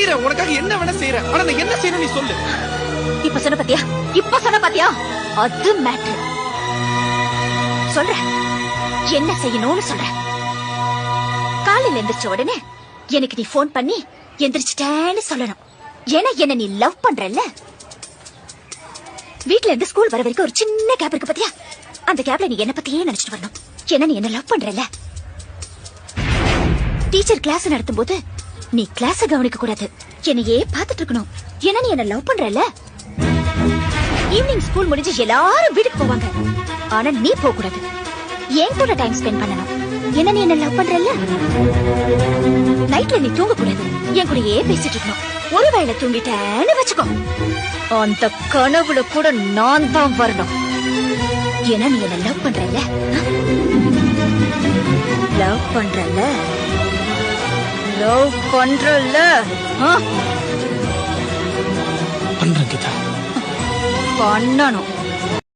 உனக்காக என்ன வேணா செய்யறேன். ஆனா நான் என்ன செய்யணும் நீ சொல்லு. இப்ப சொன்ன பாத்தியா அது மேட்ரு. சொல்ற என்ன செய்யணும்னு சொல்ற. காலையில எந்திரிச்ச உடனே எனக்கு நீ போன் பண்ணி எந்திரிச்சிட்டேன்னு சொல்லணும். ஏன்னா என்ன நீ லவ் பண்றல்ல. வீட்ல இருந்து ஸ்கூல் வர வரைக்கும் ஒரு சின்ன கேப் இருக்கு பாத்தியா. அந்த கேப்ல நீ என்ன பத்தியே நினைச்சிட்டு வரணும். ஏன்னா நீ என்ன லவ் பண்றல்ல. டீச்சர் கிளாஸ் நடத்தும் போது நீ கிளாஸ கவனிக்க கூடாது. என்னையே பாத்துட்டு இருக்கணும். ஏன்னா நீ என்ன லவ் பண்றல்ல. ஈவினிங் ஸ்கூல் முடிஞ்சு எல்லாரும் வீட்டுக்கு போவாங்க. ஆனா நீ போக கூடாது. என் கூட டைம் ஸ்பெண்ட் பண்ணணும். ஏன்னா நீ என்ன லவ் பண்றல்ல. நைட்ல நீ தூங்க கூடாது. என் கூடயே பேசிட்டு இருக்கணும். ஒருவேளை தூங்கிட்டேன்னு வச்சுக்கோ, அந்த கனவுல கூட நான் தான் வரணும். ஏன்னா நீ என்ன லவ் பண்றல்ல. லவ் பண்றல்ல. லவ் பண்றல்ல. பண்றேன் கீதா. பண்ணணும்.